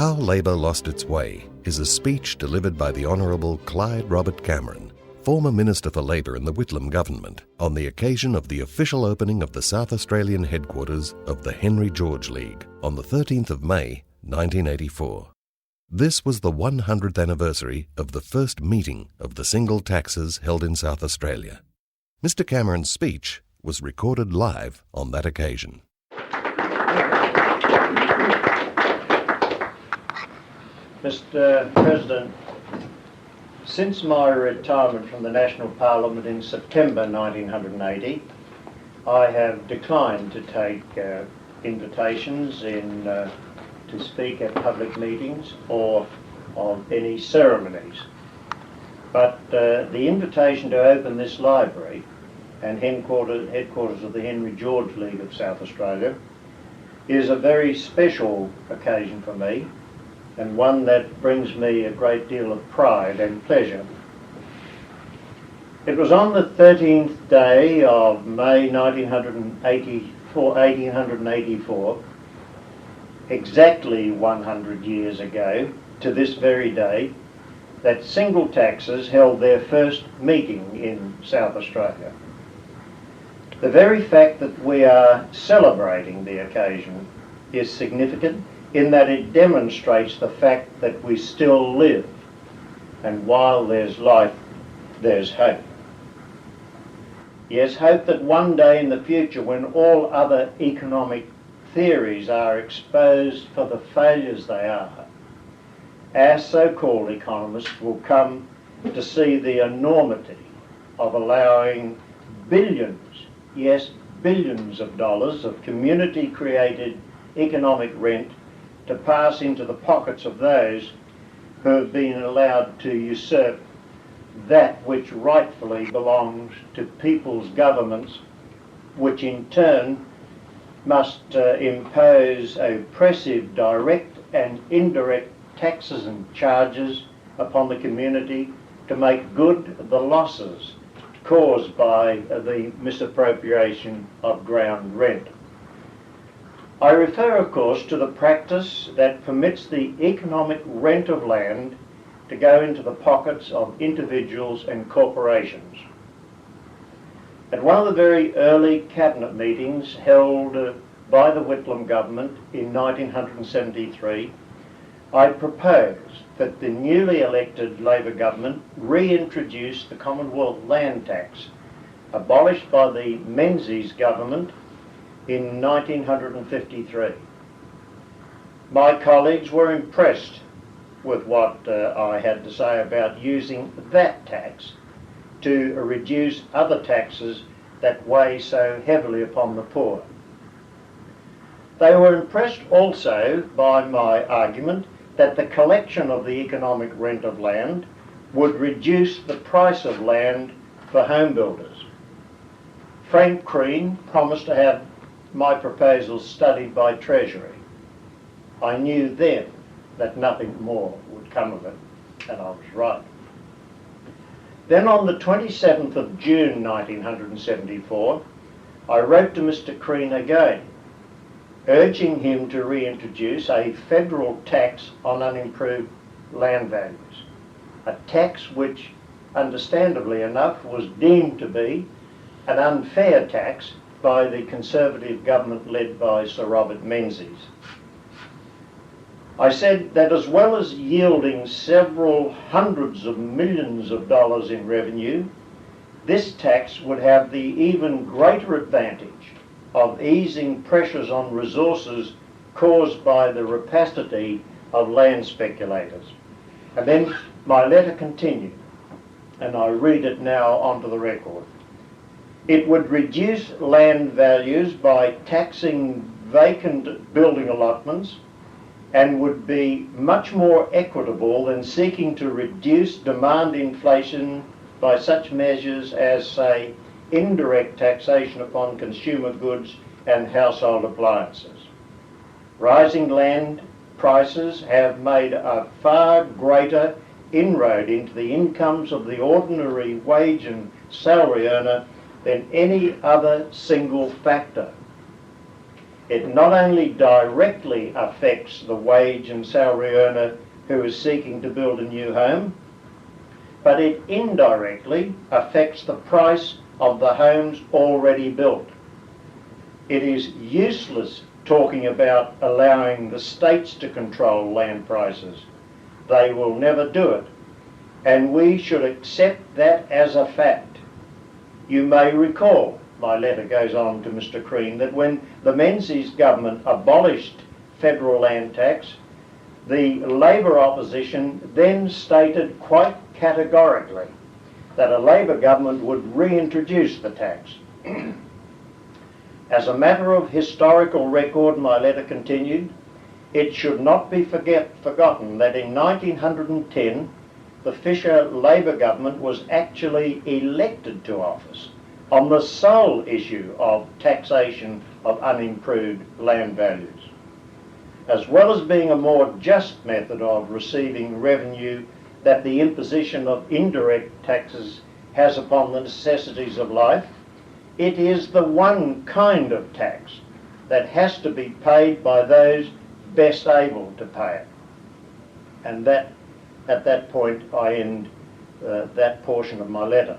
How Labor Lost Its Way is a speech delivered by the Honourable Clyde Robert Cameron, former Minister for Labor in the Whitlam government, on the occasion of the official opening of the South Australian headquarters of the Henry George League on the 13th of May, 1984. This was the 100th anniversary of the first meeting of the single taxes held in South Australia. Mr. Cameron's speech was recorded live on that occasion. Mr. President, since my retirement from the National Parliament in September 1980, I have declined to take invitations to speak at public meetings or of any ceremonies. But the invitation to open this library and headquarters of the Henry George League of South Australia is a very special occasion for me, and one that brings me a great deal of pride and pleasure. It was on the 13th day of May 1884, exactly 100 years ago to this very day, that single taxes held their first meeting in South Australia. The very fact that we are celebrating the occasion is significant in that it demonstrates the fact that we still live, and while there's life, there's hope. Yes, hope that one day in the future, when all other economic theories are exposed for the failures they are, our so-called economists will come to see the enormity of allowing billions, yes, billions of dollars of community-created economic rent to pass into the pockets of those who have been allowed to usurp that which rightfully belongs to people's governments, which in turn must impose oppressive direct and indirect taxes and charges upon the community to make good the losses caused by the misappropriation of ground rent. I refer, of course, to the practice that permits the economic rent of land to go into the pockets of individuals and corporations. At one of the very early cabinet meetings held by the Whitlam government in 1973, I proposed that the newly elected Labor government reintroduce the Commonwealth land tax, abolished by the Menzies government in 1953. My colleagues were impressed with what I had to say about using that tax to reduce other taxes that weigh so heavily upon the poor. They were impressed also by my argument that the collection of the economic rent of land would reduce the price of land for home builders. Frank Crean promised to have my proposals studied by Treasury. I knew then that nothing more would come of it, and I was right. Then on the 27th of June 1974, I wrote to Mr. Crean again, urging him to reintroduce a federal tax on unimproved land values, a tax which, understandably enough, was deemed to be an unfair tax by the Conservative government led by Sir Robert Menzies. I said that as well as yielding several hundreds of millions of dollars in revenue, this tax would have the even greater advantage of easing pressures on resources caused by the rapacity of land speculators. And then my letter continued, and I read it now onto the record. It would reduce land values by taxing vacant building allotments and would be much more equitable than seeking to reduce demand inflation by such measures as, say, indirect taxation upon consumer goods and household appliances. Rising land prices have made a far greater inroad into the incomes of the ordinary wage and salary earner than any other single factor. It not only directly affects the wage and salary earner who is seeking to build a new home, but it indirectly affects the price of the homes already built. It is useless talking about allowing the states to control land prices. They will never do it, and we should accept that as a fact. You may recall, my letter goes on to Mr. Crean, that when the Menzies government abolished federal land tax, the Labor opposition then stated quite categorically that a Labor government would reintroduce the tax. As a matter of historical record, my letter continued, it should not be forgotten that in 1910 the Fisher Labor government was actually elected to office on the sole issue of taxation of unimproved land values, as well as being a more just method of receiving revenue that the imposition of indirect taxes has upon the necessities of life. It is the one kind of tax that has to be paid by those best able to pay it. And that, at that point, I end that portion of my letter.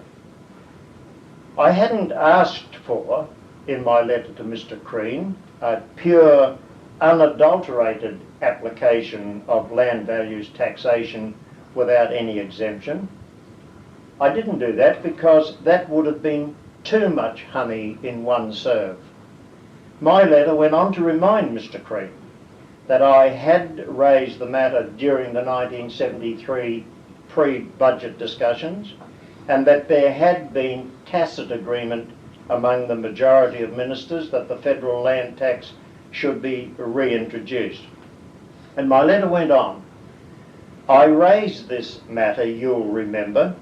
I hadn't asked for, in my letter to Mr. Crean, a pure, unadulterated application of land values taxation without any exemption. I didn't do that because that would have been too much honey in one serve. My letter went on to remind Mr. Crean that I had raised the matter during the 1973 pre-budget discussions and that there had been tacit agreement among the majority of ministers that the federal land tax should be reintroduced. And my letter went on. I raised this matter, you'll remember,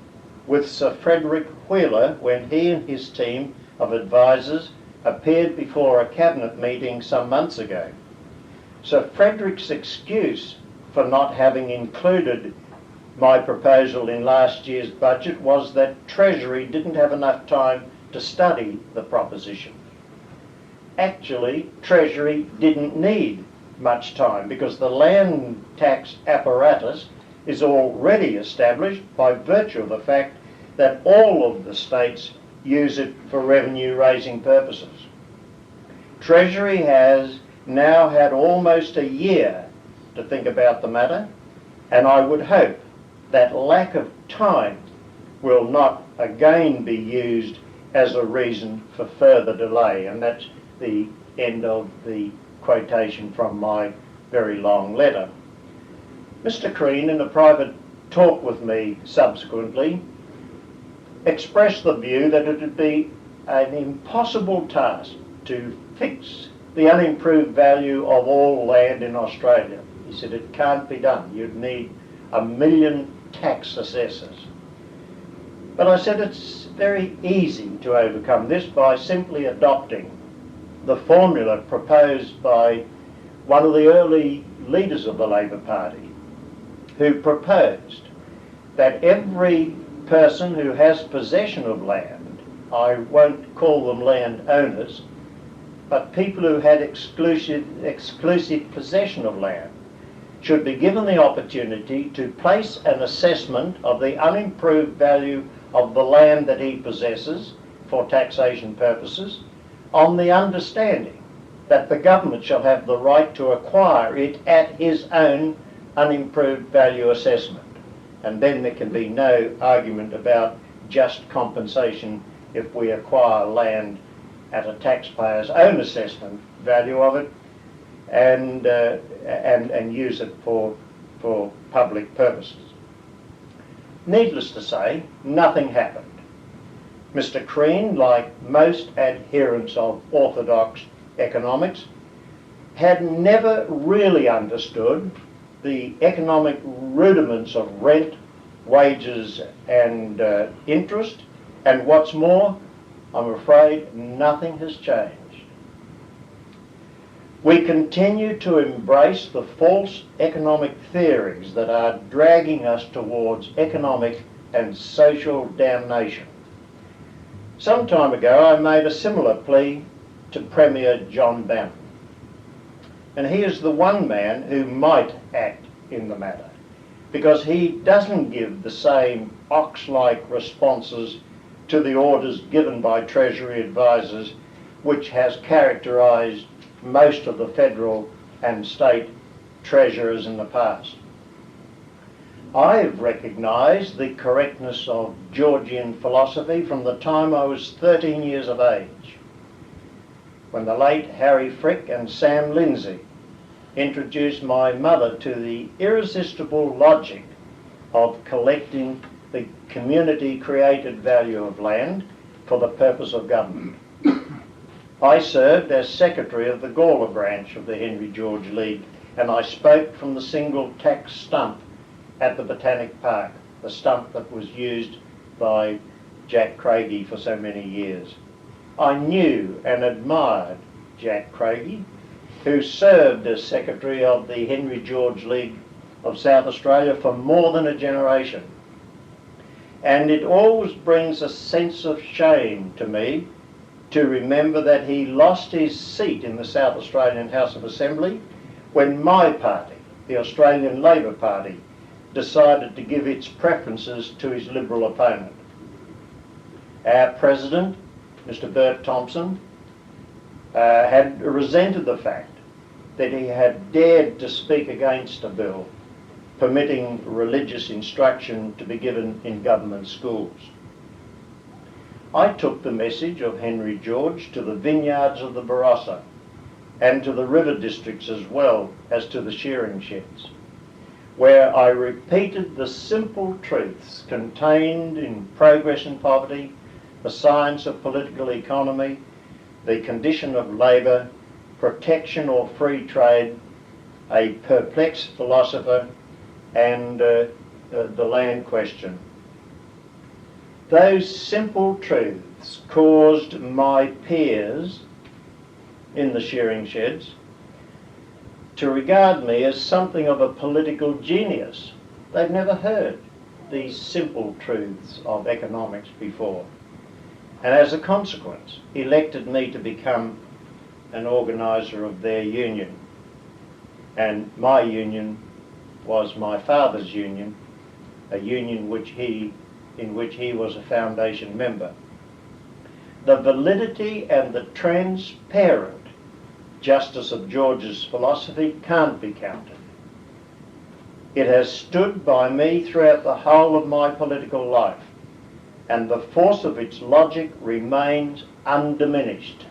with Sir Frederick Wheeler when he and his team of advisers appeared before a cabinet meeting some months ago. Sir Frederick's excuse for not having included my proposal in last year's budget was that Treasury didn't have enough time to study the proposition. Actually, Treasury didn't need much time because the land tax apparatus is already established by virtue of the fact that all of the states use it for revenue-raising purposes. Treasury has now had almost a year to think about the matter, and I would hope that lack of time will not again be used as a reason for further delay. And that's the end of the quotation from my very long letter. Mr. Crean, in a private talk with me subsequently, expressed the view that it would be an impossible task to fix the unimproved value of all land in Australia. He said it can't be done. You'd need 1 million tax assessors. But I said it's very easy to overcome this by simply adopting the formula proposed by one of the early leaders of the Labor Party, who proposed that every person who has possession of land, I won't call them landowners, but people who had exclusive possession of land, should be given the opportunity to place an assessment of the unimproved value of the land that he possesses for taxation purposes, on the understanding that the government shall have the right to acquire it at his own unimproved value assessment. And then there can be no argument about just compensation if we acquire land at a taxpayer's own assessment value of it and use it for public purposes. Needless to say, nothing happened. Mr. Crean, like most adherents of orthodox economics, had never really understood the economic rudiments of rent, wages and interest, and what's more, I'm afraid nothing has changed. We continue to embrace the false economic theories that are dragging us towards economic and social damnation. Some time ago I made a similar plea to Premier John Bannon. And he is the one man who might act in the matter, because he doesn't give the same ox-like responses to the orders given by Treasury advisers, which has characterised most of the federal and state treasurers in the past. I've recognised the correctness of Georgian philosophy from the time I was 13 years of age, when the late Harry Frick and Sam Lindsay introduced my mother to the irresistible logic of collecting the community-created value of land for the purpose of government. I served as secretary of the Gawler branch of the Henry George League, and I spoke from the single tax stump at the Botanic Park, the stump that was used by Jack Craigie for so many years. I knew and admired Jack Craigie, who served as secretary of the Henry George League of South Australia for more than a generation. And it always brings a sense of shame to me to remember that he lost his seat in the South Australian House of Assembly when my party, the Australian Labor Party, decided to give its preferences to his Liberal opponent. Our President, Mr. Bert Thompson, had resented the fact that he had dared to speak against a bill permitting religious instruction to be given in government schools. I took the message of Henry George to the vineyards of the Barossa and to the river districts as well as to the shearing sheds, where I repeated the simple truths contained in Progress and Poverty, The Science of Political Economy, The Condition of Labour, Protection or Free Trade, A Perplexed Philosopher, and The Land Question. Those simple truths caused my peers in the shearing sheds to regard me as something of a political genius. They'd never heard these simple truths of economics before, and as a consequence elected me to become an organiser of their union. And my union was my father's union, a union in which he was a foundation member. The validity and the transparent justice of George's philosophy can't be counted. It has stood by me throughout the whole of my political life, and the force of its logic remains undiminished.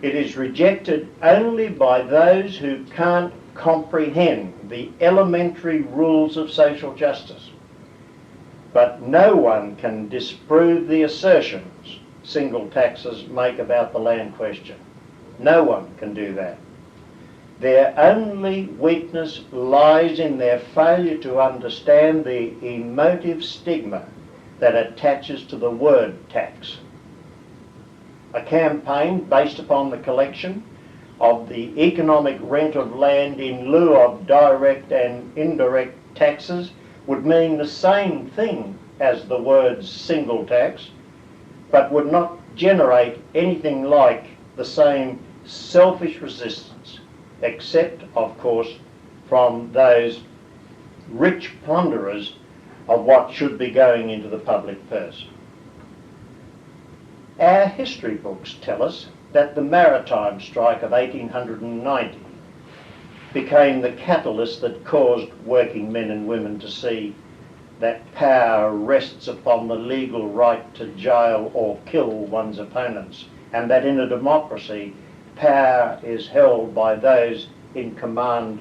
It is rejected only by those who can't comprehend the elementary rules of social justice. But no one can disprove the assertions single taxes make about the land question. No one can do that. Their only weakness lies in their failure to understand the emotive stigma that attaches to the word tax. A campaign based upon the collection of the economic rent of land in lieu of direct and indirect taxes would mean the same thing as the word single tax, but would not generate anything like the same selfish resistance, except, of course, from those rich plunderers of what should be going into the public purse. Our history books tell us that the maritime strike of 1890 became the catalyst that caused working men and women to see that power rests upon the legal right to jail or kill one's opponents, and that in a democracy, power is held by those in command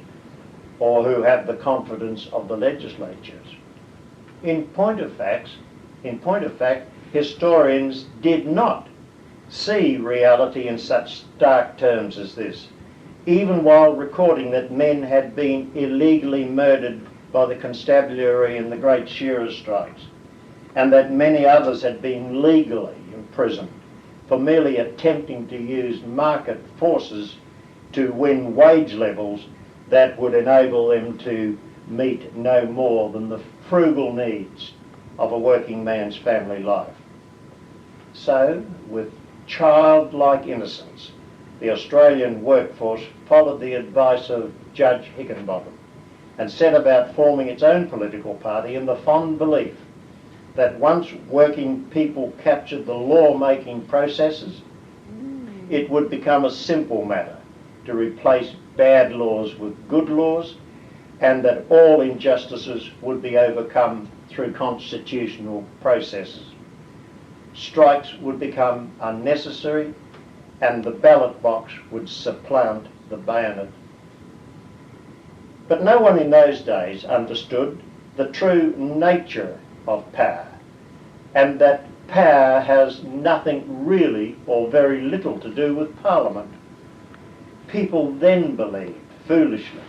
or who have the confidence of the legislatures. In point of fact, historians did not see reality in such stark terms as this, even while recording that men had been illegally murdered by the constabulary in the great shearers' strikes, and that many others had been legally imprisoned for merely attempting to use market forces to win wage levels that would enable them to meet no more than the frugal needs of a working man's family life. So, with childlike innocence, the Australian workforce followed the advice of Judge Higginbotham and set about forming its own political party in the fond belief that once working people captured the law-making processes, it would become a simple matter to replace bad laws with good laws, and that all injustices would be overcome through constitutional processes. Strikes would become unnecessary, and the ballot box would supplant the bayonet. But no one in those days understood the true nature of power, and that power has nothing really or very little to do with Parliament. People then believed, foolishly,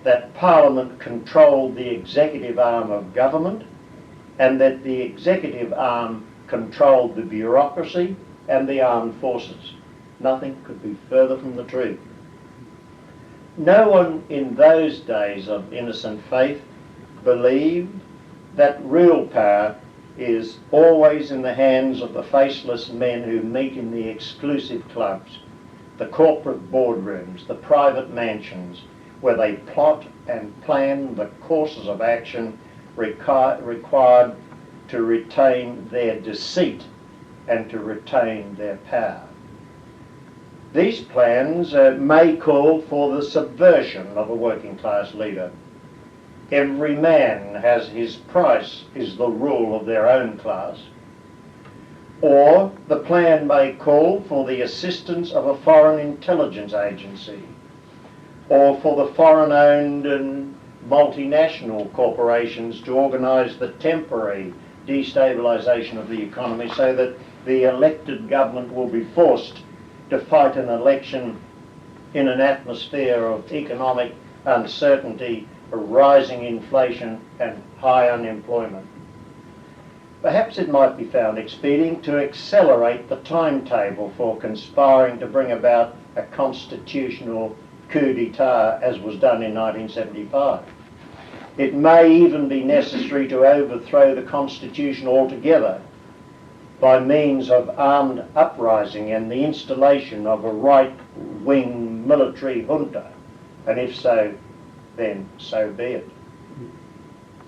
that Parliament controlled the executive arm of government and that the executive arm controlled the bureaucracy and the armed forces. Nothing could be further from the truth. No one in those days of innocent faith believed that real power is always in the hands of the faceless men who meet in the exclusive clubs, the corporate boardrooms, the private mansions, where they plot and plan the courses of action required to retain their deceit and to retain their power. These plans may call for the subversion of a working class leader. Every man has his price is the rule of their own class. Or the plan may call for the assistance of a foreign intelligence agency, or for the foreign-owned and multinational corporations to organise the temporary destabilisation of the economy so that the elected government will be forced to fight an election in an atmosphere of economic uncertainty, rising inflation and high unemployment. Perhaps it might be found expedient to accelerate the timetable for conspiring to bring about a constitutional coup d'etat as was done in 1975. It may even be necessary to overthrow the constitution altogether by means of armed uprising and the installation of a right-wing military junta, and if so, then so be it.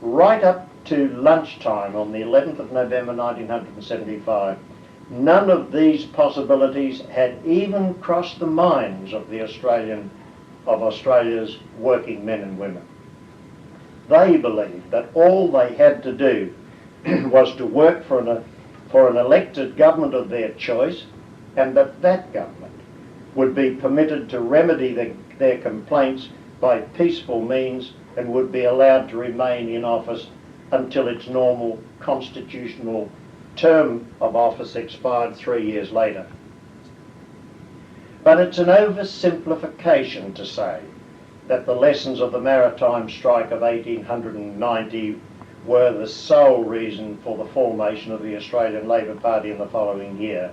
Right up to lunchtime on the 11th of November 1975, none of these possibilities had even crossed the minds of Australia's working men and women. They believed that all they had to do was to work for an elected government of their choice, and that government would be permitted to remedy their complaints by peaceful means and would be allowed to remain in office until its normal constitutional term of office expired 3 years later. But it's an oversimplification to say that the lessons of the maritime strike of 1890 were the sole reason for the formation of the Australian Labor Party in the following year.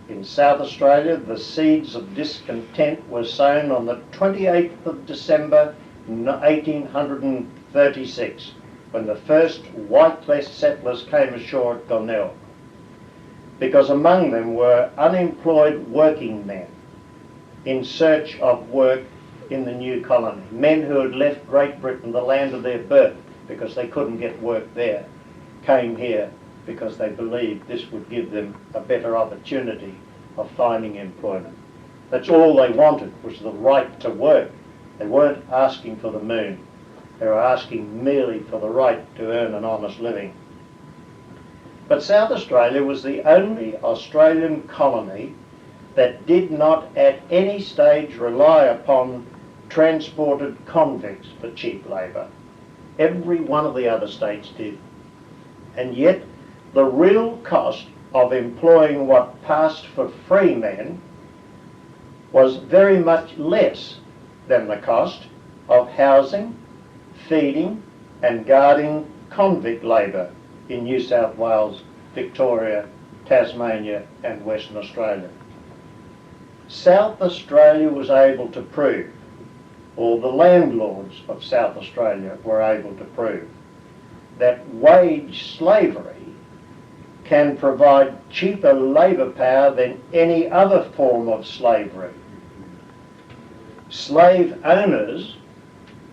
In South Australia, the seeds of discontent were sown on the 28th of December 1836, when the first white settlers came ashore at Glenelg, because among them were unemployed working men in search of work in the new colony, men who had left Great Britain, the land of their birth, because they couldn't get work there, came here because they believed this would give them a better opportunity of finding employment. That's all they wanted, was the right to work. They weren't asking for the moon. They were asking merely for the right to earn an honest living. But South Australia was the only Australian colony that did not at any stage rely upon transported convicts for cheap labour. Every one of the other states did. And yet the real cost of employing what passed for free men was very much less than the cost of housing, feeding and guarding convict labour in New South Wales, Victoria, Tasmania and Western Australia. South Australia was able to prove, or the landlords of South Australia were able to prove, that wage slavery can provide cheaper labour power than any other form of slavery. Slave owners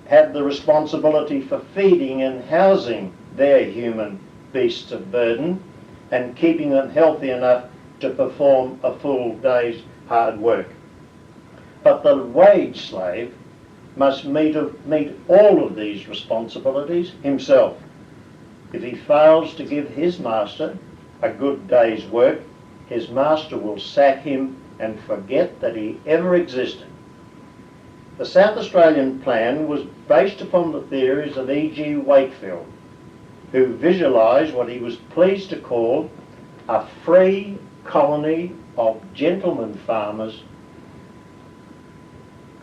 had the responsibility for feeding and housing their human beasts of burden and keeping them healthy enough to perform a full day's hard work. But the wage slave must meet all of these responsibilities himself. If he fails to give his master a good day's work, his master will sack him and forget that he ever existed. The South Australian plan was based upon the theories of E.G. Wakefield, who visualised what he was pleased to call a free colony of gentlemen farmers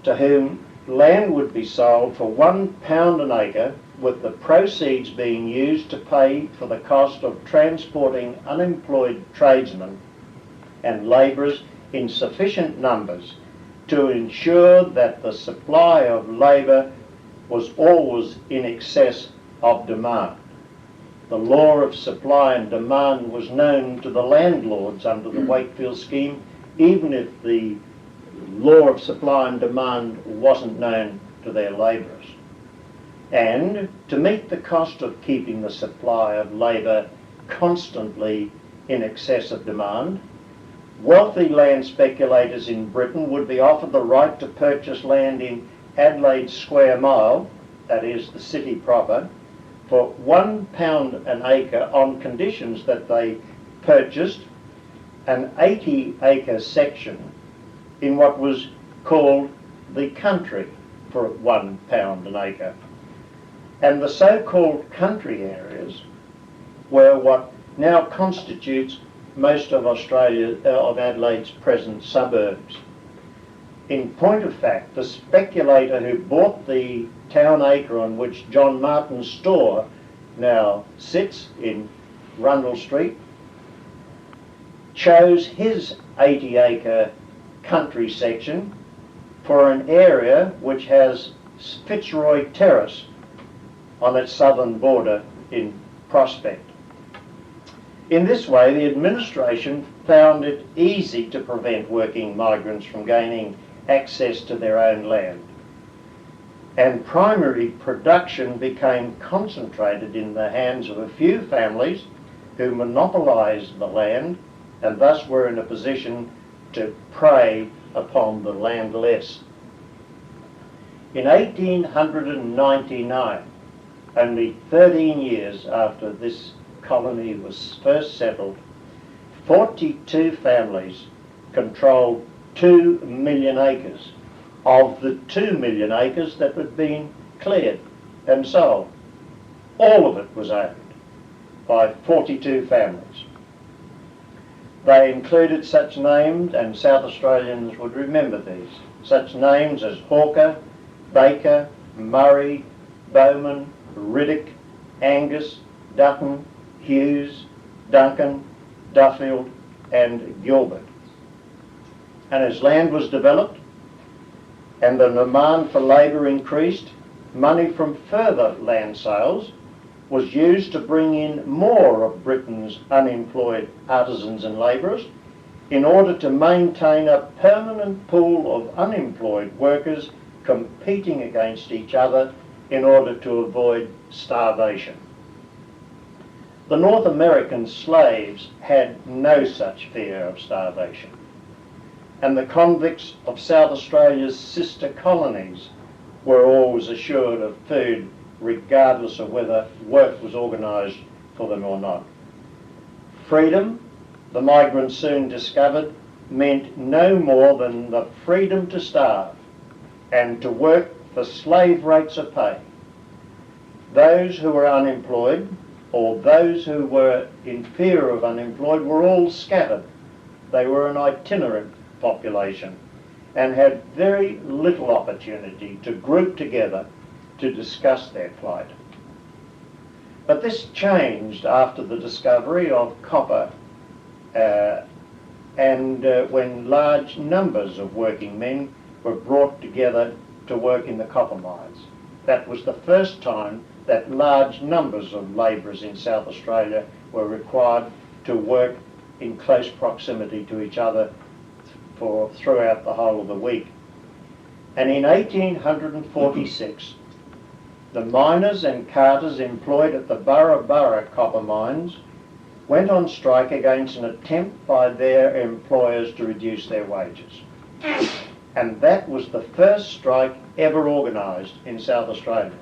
to whom land would be sold for £1 an acre, with the proceeds being used to pay for the cost of transporting unemployed tradesmen and labourers in sufficient numbers to ensure that the supply of labour was always in excess of demand. The law of supply and demand was known to the landlords under the Wakefield scheme, even if the law of supply and demand wasn't known to their labourers. And to meet the cost of keeping the supply of labour constantly in excess of demand, wealthy land speculators in Britain would be offered the right to purchase land in Adelaide square mile, that is the city proper, for £1 an acre on conditions that they purchased an 80-acre section in what was called the country for £1 an acre. And the so-called country areas were what now constitutes most of of Adelaide's present suburbs. In point of fact, the speculator who bought the town acre on which John Martin's store now sits in Rundle Street chose his 80-acre country section for an area which has Fitzroy Terrace on its southern border in Prospect. In this way, the administration found it easy to prevent working migrants from gaining access to their own land, and primary production became concentrated in the hands of a few families who monopolised the land and thus were in a position to prey upon the landless. In 1899, only 13 years after this colony was first settled, 42 families controlled 2 million acres of the 2 million acres that had been cleared and sold. All of it was owned by 42 families. They included such names, and South Australians would remember these, such names as Hawker, Baker, Murray, Bowman, Riddick, Angus, Dutton, Hughes, Duncan, Duffield and Gilbert. And as land was developed and the demand for labour increased, money from further land sales was used to bring in more of Britain's unemployed artisans and labourers in order to maintain a permanent pool of unemployed workers competing against each other in order to avoid starvation. The North American slaves had no such fear of starvation, and the convicts of South Australia's sister colonies were always assured of food regardless of whether work was organised for them or not. Freedom, the migrants soon discovered, meant no more than the freedom to starve and to work for slave rates of pay. Those who were unemployed, or those who were in fear of unemployed, were all scattered. They were an itinerant population and had very little opportunity to group together to discuss their plight. But this changed after the discovery of copper and when large numbers of working men were brought together to work in the copper mines. That was the first time that large numbers of labourers in South Australia were required to work in close proximity to each other throughout the whole of the week. And in 1846, the miners and carters employed at the Burra copper mines went on strike against an attempt by their employers to reduce their wages. And that was the first strike ever organised in South Australia.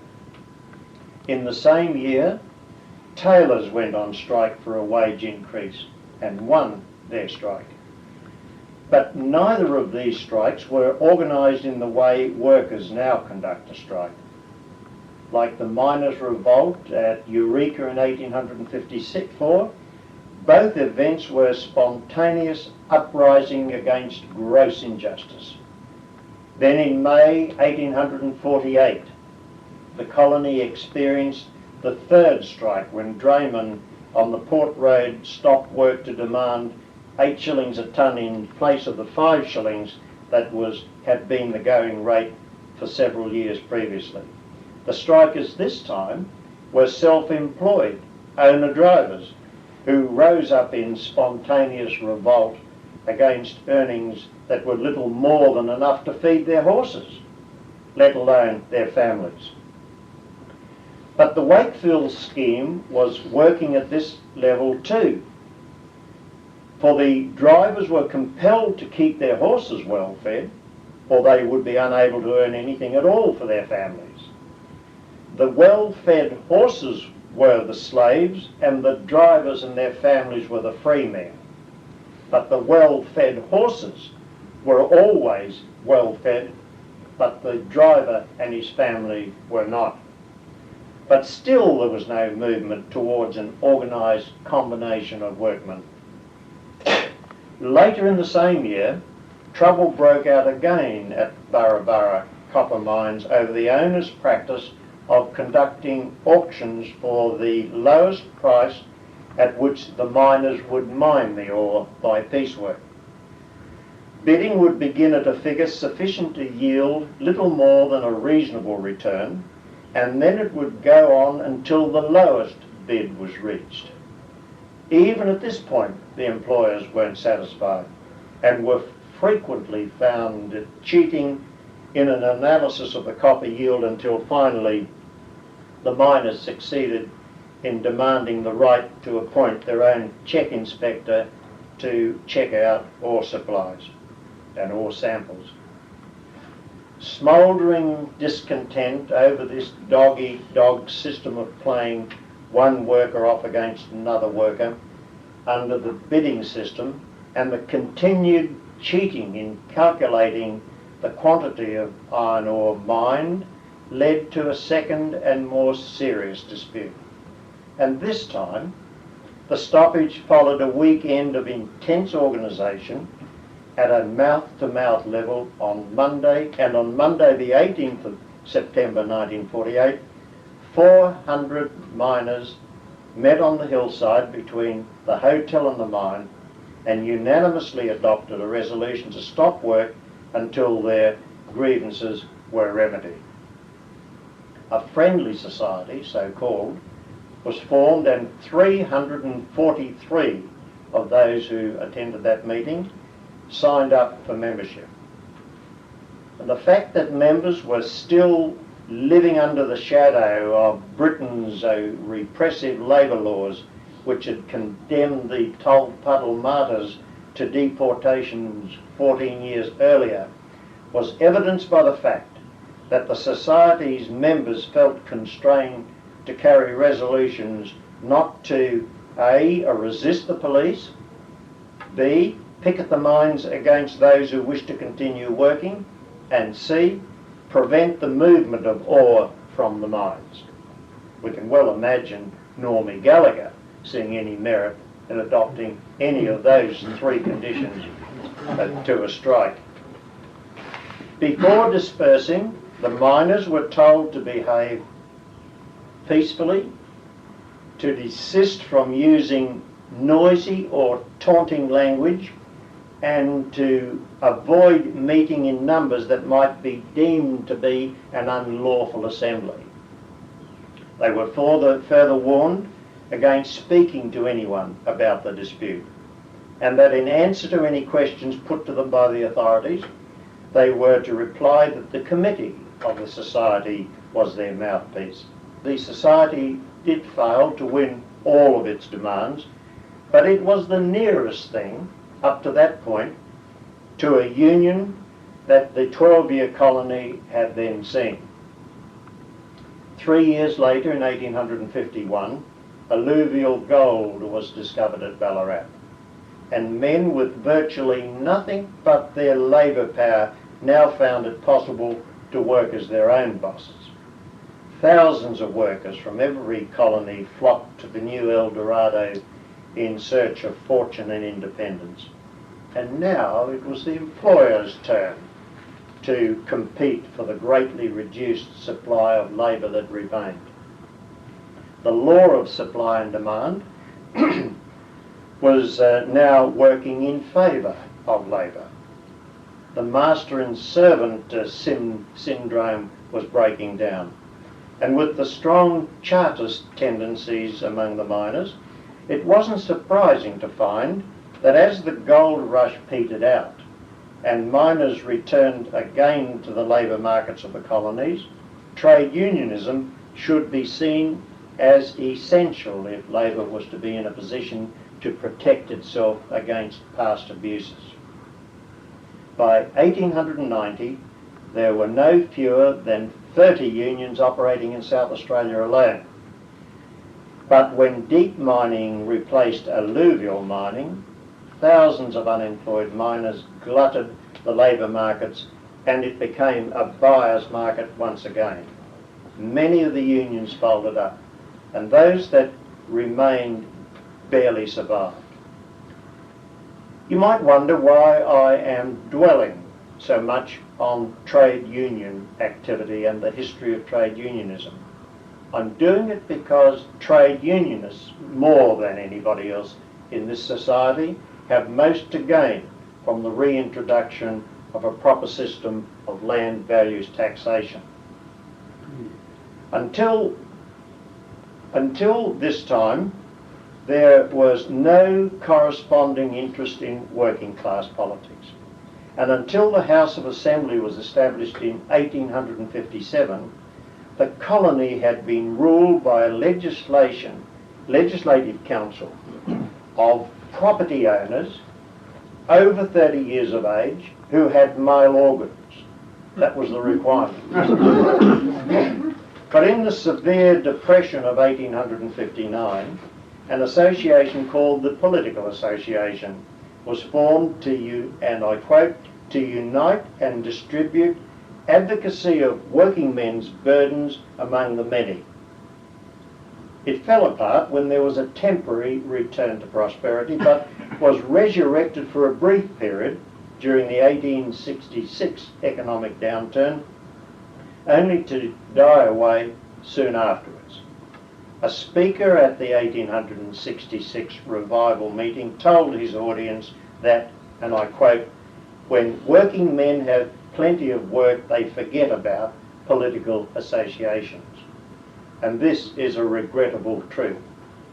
In the same year, tailors went on strike for a wage increase and won their strike. But neither of these strikes were organised in the way workers now conduct a strike. Like the miners' revolt at Eureka in 1854, both events were spontaneous uprising against gross injustice. Then in May 1848, the colony experienced the third strike when draymen on the Port Road stopped work to demand 8 shillings a tonne in place of the 5 shillings that had been the going rate for several years previously. The strikers this time were self-employed owner-drivers who rose up in spontaneous revolt against earnings that were little more than enough to feed their horses, let alone their families. But the Wakefield scheme was working at this level too, for the drivers were compelled to keep their horses well fed, or they would be unable to earn anything at all for their families. The well-fed horses were the slaves, and the drivers and their families were the free men. But the well-fed horses were always well-fed, but the driver and his family were not. But still there was no movement towards an organised combination of workmen. Later in the same year, trouble broke out again at Burra copper mines over the owner's practice of conducting auctions for the lowest price at which the miners would mine the ore by piecework. Bidding would begin at a figure sufficient to yield little more than a reasonable return, and then it would go on until the lowest bid was reached. Even at this point, the employers weren't satisfied and were frequently found cheating in an analysis of the copper yield until finally the miners succeeded in demanding the right to appoint their own check inspector to check out ore supplies and ore samples. Smouldering discontent over this dog-eat-dog system of playing one worker off against another worker under the bidding system and the continued cheating in calculating the quantity of iron ore mined led to a second and more serious dispute. And this time, the stoppage followed a weekend of intense organisation at a mouth-to-mouth level on Monday, and on Monday the 18th of September 1948, 400 miners met on the hillside between the hotel and the mine and unanimously adopted a resolution to stop work until their grievances were remedied. A friendly society, so-called, was formed, and 343 of those who attended that meeting signed up for membership. And the fact that members were still living under the shadow of Britain's repressive labour laws, which had condemned the Tolpuddle martyrs to deportations 14 years earlier, was evidenced by the fact that the Society's members felt constrained to carry resolutions not to A, resist the police, B, picket the mines against those who wish to continue working, and C, prevent the movement of ore from the mines. We can well imagine Normie Gallagher seeing any merit in adopting any of those three conditions to a strike. Before dispersing, the miners were told to behave peacefully, to desist from using noisy or taunting language, and to avoid meeting in numbers that might be deemed to be an unlawful assembly. They were further warned against speaking to anyone about the dispute, and that in answer to any questions put to them by the authorities, they were to reply that the committee of the society was their mouthpiece. The society did fail to win all of its demands, but it was the nearest thing, up to that point, to a union that the 12-year colony had then seen. 3 years later, in 1851, alluvial gold was discovered at Ballarat, and men with virtually nothing but their labour power now found it possible to work as their own bosses. Thousands of workers from every colony flocked to the new El Dorado in search of fortune and independence. And now it was the employer's turn to compete for the greatly reduced supply of labour that remained. The law of supply and demand was now working in favour of labour. The master and servant syndrome was breaking down. And with the strong Chartist tendencies among the miners, it wasn't surprising to find that as the gold rush petered out and miners returned again to the labour markets of the colonies, trade unionism should be seen as essential if labour was to be in a position to protect itself against past abuses. By 1890, there were no fewer than 30 unions operating in South Australia alone. But when deep mining replaced alluvial mining, thousands of unemployed miners glutted the labour markets, and it became a buyer's market once again. Many of the unions folded up, and those that remained barely survived. You might wonder why I am dwelling so much on trade union activity and the history of trade unionism. I'm doing it because trade unionists, more than anybody else in this society, have most to gain from the reintroduction of a proper system of land values taxation. Until this time, there was no corresponding interest in working class politics. And until the House of Assembly was established in 1857, the colony had been ruled by a legislative council of property owners over 30 years of age who had male organs. That was the requirement. But in the severe depression of 1859, an association called the Political Association was formed to, and I quote, to unite and distribute advocacy of working men's burdens among the many. It fell apart when there was a temporary return to prosperity, but was resurrected for a brief period during the 1866 economic downturn, only to die away soon afterwards. A speaker at the 1866 revival meeting told his audience that, and I quote, "When working men have plenty of work, they forget about political associations." And this is a regrettable truth.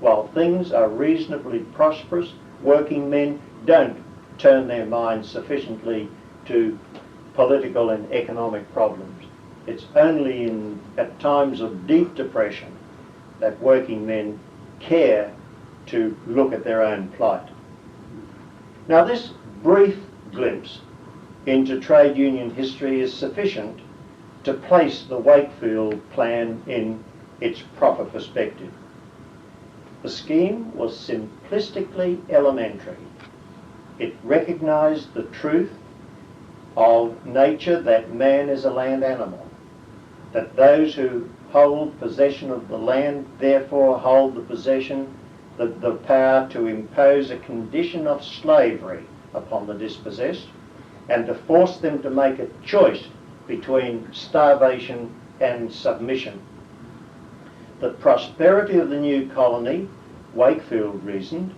While things are reasonably prosperous, working men don't turn their minds sufficiently to political and economic problems. It's only at times of deep depression that working men care to look at their own plight. Now, this brief glimpse into trade union history is sufficient to place the Wakefield Plan in its proper perspective. The scheme was simplistically elementary. It recognised the truth of nature that man is a land animal, that those who hold possession of the land therefore hold the power to impose a condition of slavery upon the dispossessed and to force them to make a choice between starvation and submission. The prosperity of the new colony, Wakefield reasoned,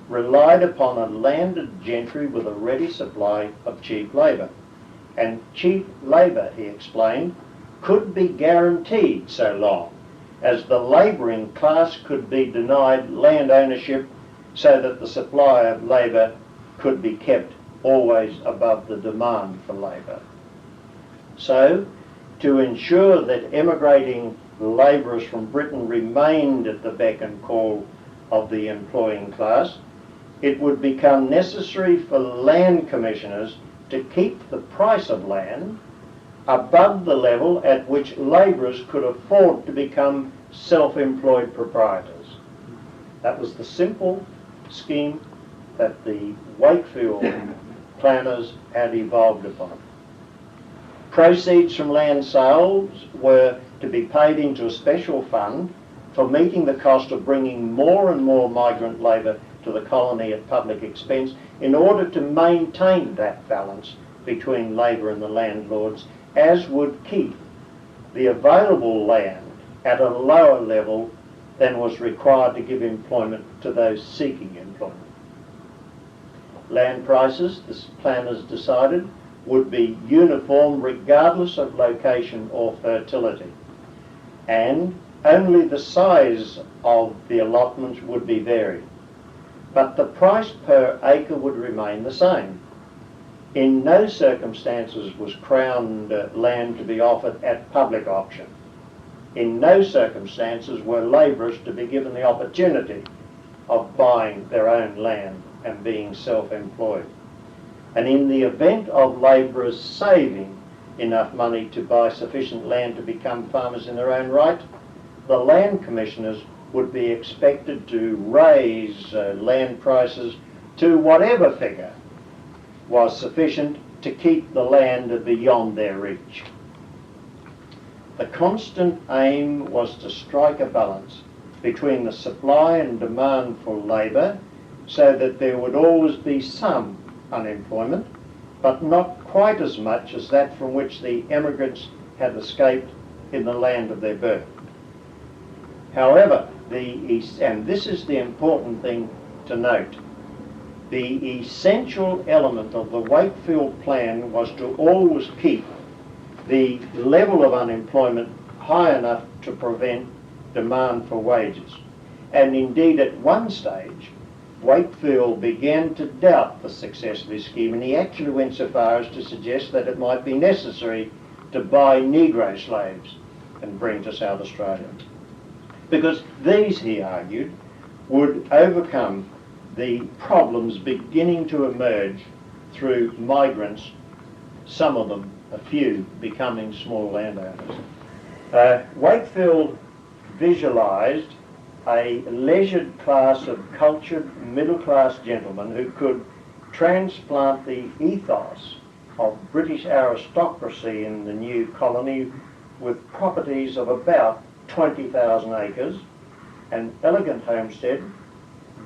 relied upon a landed gentry with a ready supply of cheap labour. And cheap labour, he explained, could be guaranteed so long as the labouring class could be denied land ownership so that the supply of labour could be kept always above the demand for labour. So, to ensure that emigrating labourers from Britain remained at the beck and call of the employing class, it would become necessary for land commissioners to keep the price of land above the level at which labourers could afford to become self-employed proprietors. That was the simple scheme that the Wakefield planners had evolved upon. Proceeds from land sales were to be paid into a special fund for meeting the cost of bringing more and more migrant labour to the colony at public expense in order to maintain that balance between labour and the landlords, as would keep the available land at a lower level than was required to give employment to those seeking employment. Land prices, the planners decided, would be uniform regardless of location or fertility, and only the size of the allotments would be varied, but the price per acre would remain the same. In no circumstances was Crown land to be offered at public auction. In no circumstances were labourers to be given the opportunity of buying their own land and being self-employed. And in the event of labourers saving enough money to buy sufficient land to become farmers in their own right, the land commissioners would be expected to raise land prices to whatever figure was sufficient to keep the land beyond their reach. The constant aim was to strike a balance between the supply and demand for labour so that there would always be some unemployment, but not quite as much as that from which the emigrants had escaped in the land of their birth. However, and this is the important thing to note, the essential element of the Wakefield plan was to always keep the level of unemployment high enough to prevent demand for wages. And indeed, at one stage, Wakefield began to doubt the success of his scheme, and he actually went so far as to suggest that it might be necessary to buy Negro slaves and bring to South Australia, because these, he argued, would overcome the problems beginning to emerge through migrants, some of them, a few, becoming small landowners. Wakefield visualised a leisured class of cultured middle-class gentlemen who could transplant the ethos of British aristocracy in the new colony with properties of about 20,000 acres, an elegant homestead,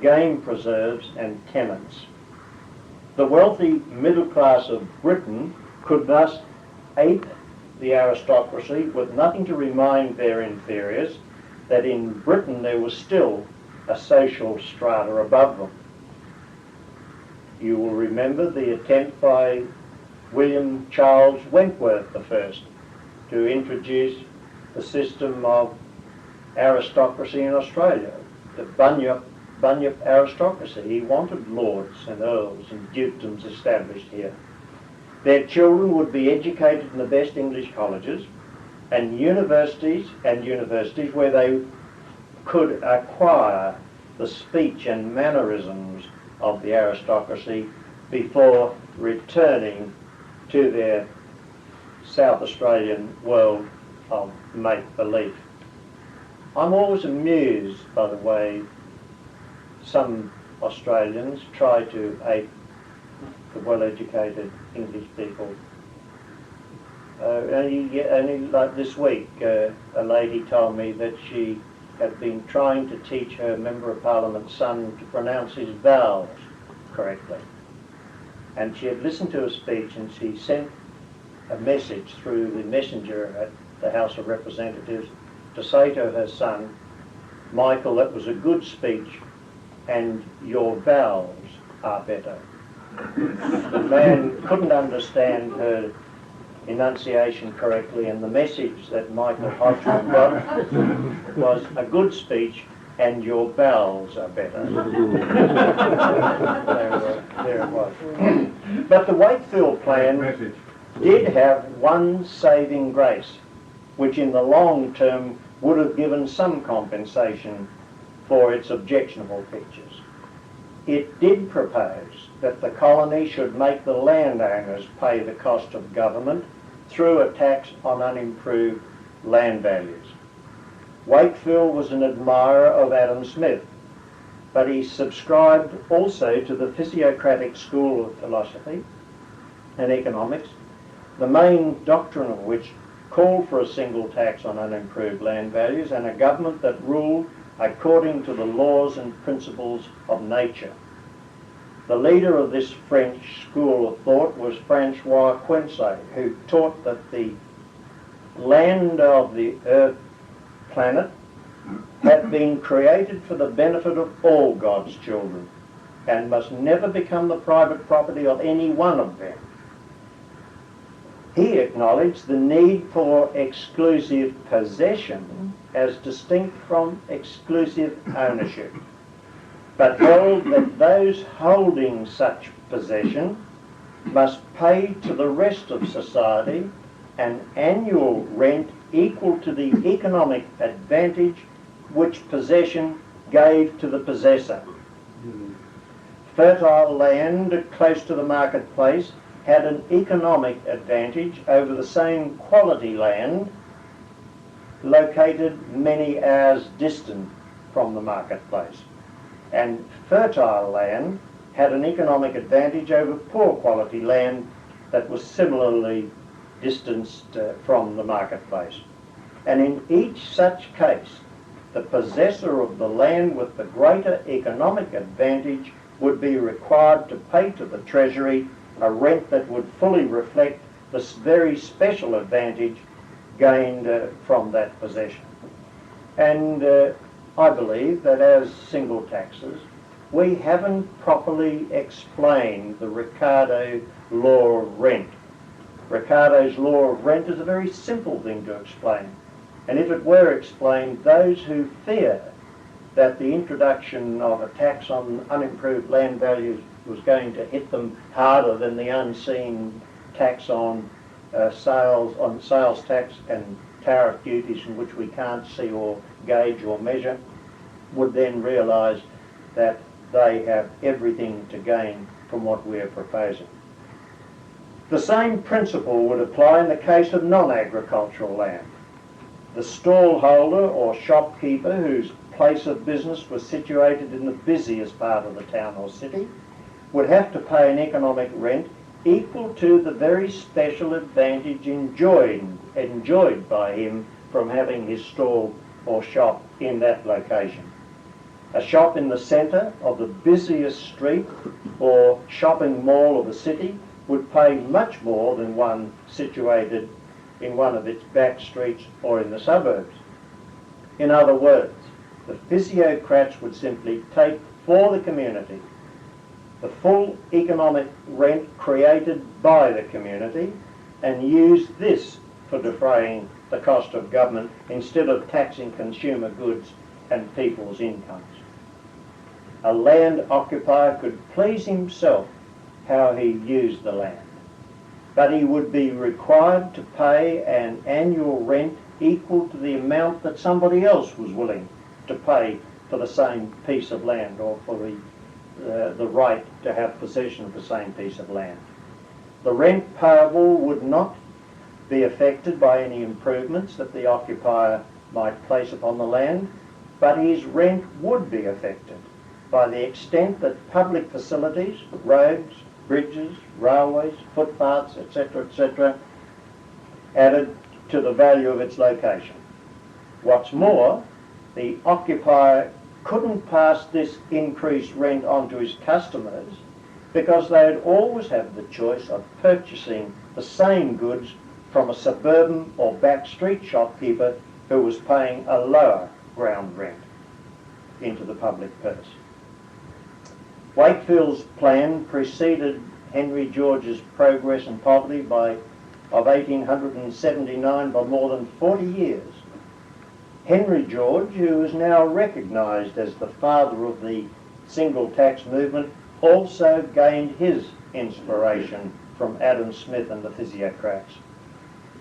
game preserves and tenants. The wealthy middle class of Britain could thus ape the aristocracy with nothing to remind their inferiors that in Britain there was still a social strata above them. You will remember the attempt by William Charles Wentworth I to introduce the system of aristocracy in Australia, the Bunyip aristocracy. He wanted lords and earls and dukedoms established here. Their children would be educated in the best English colleges and universities where they could acquire the speech and mannerisms of the aristocracy before returning to their South Australian world of make-believe. I'm always amused by the way some Australians try to ape the well-educated English people. Only like this week, a lady told me that she had been trying to teach her Member of Parliament's son to pronounce his vowels correctly. And she had listened to a speech and she sent a message through the messenger at the House of Representatives to say to her son, "Michael, that was a good speech and your vowels are better." The man couldn't understand her enunciation correctly, and the message that Michael Hodgman got was a good speech and your bowels are better. There it was. But the Wakefield plan did have one saving grace, which in the long term would have given some compensation for its objectionable features. It did propose that the colony should make the landowners pay the cost of government through a tax on unimproved land values. Wakefield was an admirer of Adam Smith, but he subscribed also to the physiocratic school of philosophy and economics, the main doctrine of which called for a single tax on unimproved land values and a government that ruled according to the laws and principles of nature. The leader of this French school of thought was Francois Quincy, who taught that the land of the earth planet had been created for the benefit of all God's children and must never become the private property of any one of them. He acknowledged the need for exclusive possession as distinct from exclusive ownership, but held that those holding such possession must pay to the rest of society an annual rent equal to the economic advantage which possession gave to the possessor. Fertile land close to the marketplace had an economic advantage over the same quality land located many hours distant from the marketplace. And fertile land had an economic advantage over poor quality land that was similarly distanced from the marketplace. And in each such case, the possessor of the land with the greater economic advantage would be required to pay to the Treasury a rent that would fully reflect this very special advantage gained from that possession. And I believe that as single taxes, we haven't properly explained the Ricardo law of rent. Ricardo's law of rent is a very simple thing to explain. And if it were explained, those who fear that the introduction of a tax on unimproved land values was going to hit them harder than the unseen tax on sales tax and tariff duties in which we can't see or gauge or measure, would then realise that they have everything to gain from what we are proposing. The same principle would apply in the case of non-agricultural land. The stallholder or shopkeeper whose place of business was situated in the busiest part of the town or city would have to pay an economic rent equal to the very special advantage enjoyed by him from having his stall or shop in that location. A shop in the centre of the busiest street or shopping mall of a city would pay much more than one situated in one of its back streets or in the suburbs. In other words, the physiocrats would simply take for the community the full economic rent created by the community and use this for defraying the cost of government instead of taxing consumer goods and people's incomes. A land occupier could please himself how he used the land, but he would be required to pay an annual rent equal to the amount that somebody else was willing to pay for the same piece of land or for the right to have possession of the same piece of land. The rent payable would not be affected by any improvements that the occupier might place upon the land, but his rent would be affected by the extent that public facilities, roads, bridges, railways, footpaths, etc., added to the value of its location. What's more, the occupier couldn't pass this increased rent on to his customers because they'd always have the choice of purchasing the same goods from a suburban or back street shopkeeper who was paying a lower ground rent into the public purse. Wakefield's plan preceded Henry George's Progress and Poverty by of 1879 by more than 40 years. Henry George, who is now recognised as the father of the single tax movement, also gained his inspiration from Adam Smith and the physiocrats,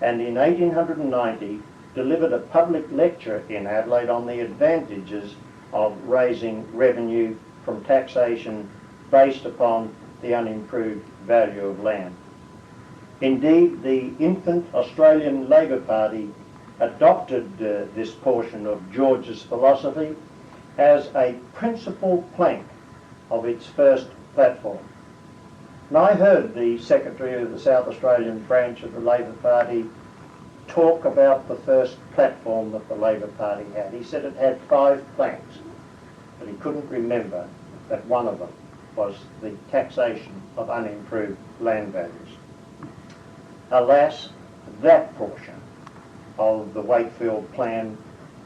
and in 1890 delivered a public lecture in Adelaide on the advantages of raising revenue from taxation based upon the unimproved value of land. Indeed, the infant Australian Labor Party adopted this portion of George's philosophy as a principal plank of its first platform. And I heard the Secretary of the South Australian branch of the Labor Party talk about the first platform that the Labor Party had. He said it had 5 planks, but he couldn't remember that one of them was the taxation of unimproved land values. Alas, that portion of the Wakefield plan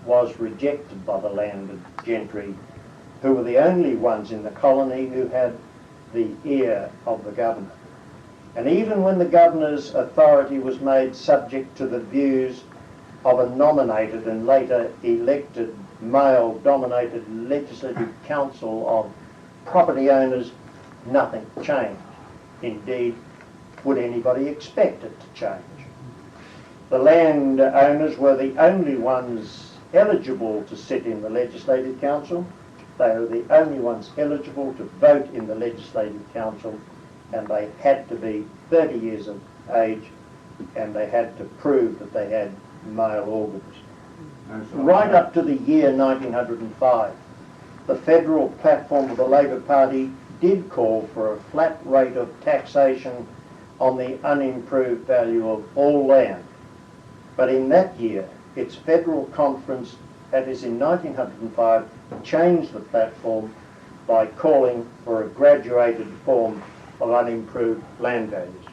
was rejected by the landed gentry, who were the only ones in the colony who had the ear of the governor. And even when the governor's authority was made subject to the views of a nominated and later elected male-dominated legislative council of property owners, nothing changed. Indeed, would anybody expect it to change? The land owners were the only ones eligible to sit in the Legislative Council. They were the only ones eligible to vote in the Legislative Council, and they had to be 30 years of age, and they had to prove that they had male organs. Right up to the year 1905, the federal platform of the Labor Party did call for a flat rate of taxation on the unimproved value of all land. But in that year, its federal conference, that is in 1905, changed the platform by calling for a graduated form of unimproved land values.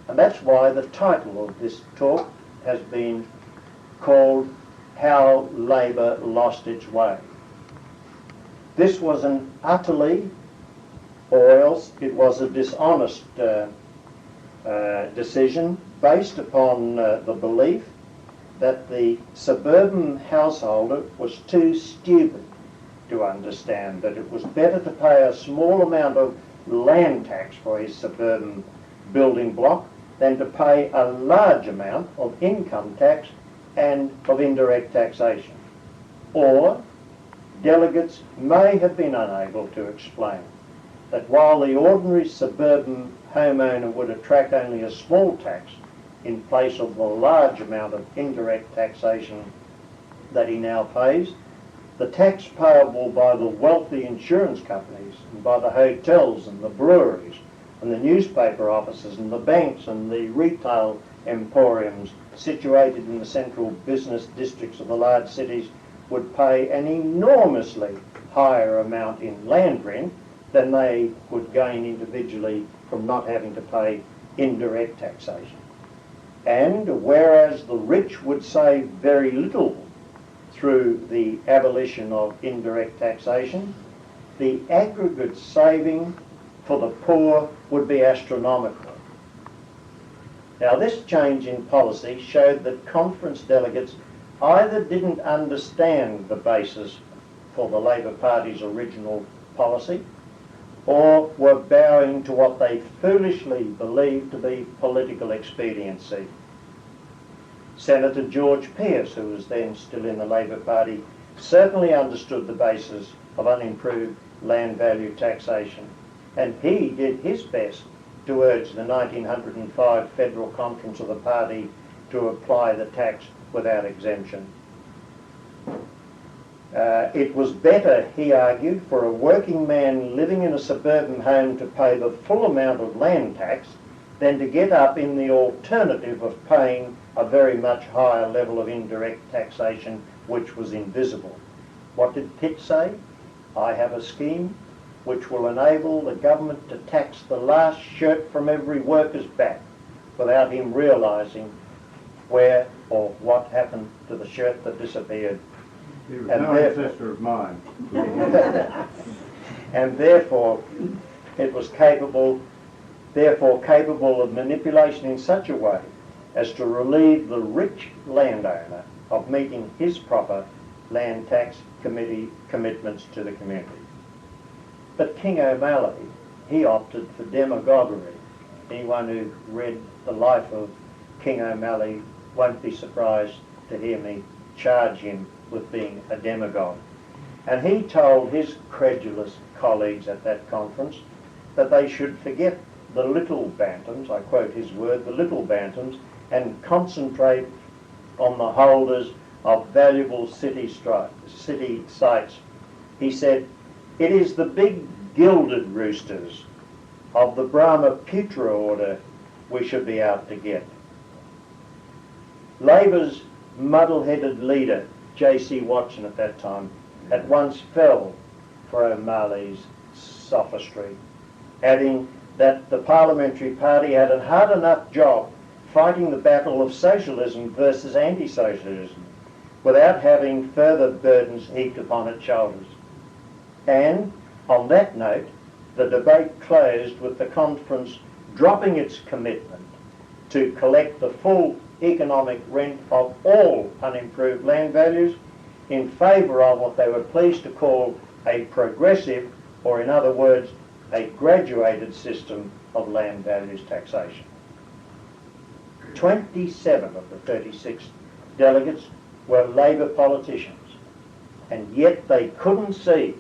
And that's why the title of this talk has been called How Labor Lost Its Way. This was an utterly, or else it was a dishonest decision based upon the belief that the suburban householder was too stupid to understand that it was better to pay a small amount of land tax for his suburban building block than to pay a large amount of income tax and of indirect taxation. Or delegates may have been unable to explain that while the ordinary suburban homeowner would attract only a small tax in place of the large amount of indirect taxation that he now pays, the tax payable by the wealthy insurance companies and by the hotels and the breweries and the newspaper offices and the banks and the retail emporiums situated in the central business districts of the large cities would pay an enormously higher amount in land rent than they would gain individually from not having to pay indirect taxation. And whereas the rich would save very little through the abolition of indirect taxation, the aggregate saving for the poor would be astronomical. Now, this change in policy showed that conference delegates either didn't understand the basis for the Labor Party's original policy, or were bowing to what they foolishly believed to be political expediency. Senator George Pearce, who was then still in the Labor Party, certainly understood the basis of unimproved land value taxation, and he did his best to urge the 1905 Federal Conference of the party to apply the tax without exemption. It was better, he argued, for a working man living in a suburban home to pay the full amount of land tax than to get up in the alternative of paying a very much higher level of indirect taxation, which was invisible. What did Pitt say? I have a scheme which will enable the government to tax the last shirt from every worker's back without him realising where or what happened to the shirt that disappeared. He was no ancestor of mine. And therefore it was capable of manipulation in such a way as to relieve the rich landowner of meeting his proper land tax committee commitments to the community. But King O'Malley, he opted for demagoguery. Anyone who read the life of King O'Malley won't be surprised to hear me charge him with being a demagogue. And he told his credulous colleagues at that conference that they should forget the little bantams, I quote his word, the little bantams, and concentrate on the holders of valuable city sites. He said, "It is the big gilded roosters of the Brahmaputra order we should be out to get." Labor's muddle-headed leader, J.C. Watson at that time, at once fell for O'Malley's sophistry, adding that the parliamentary party had a hard enough job fighting the battle of socialism versus anti-socialism without having further burdens heaped upon its shoulders. And on that note, the debate closed with the conference dropping its commitment to collect the full economic rent of all unimproved land values in favour of what they were pleased to call a progressive, or in other words, a graduated system of land values taxation. 27 of the 36 delegates were Labor politicians, and yet they couldn't see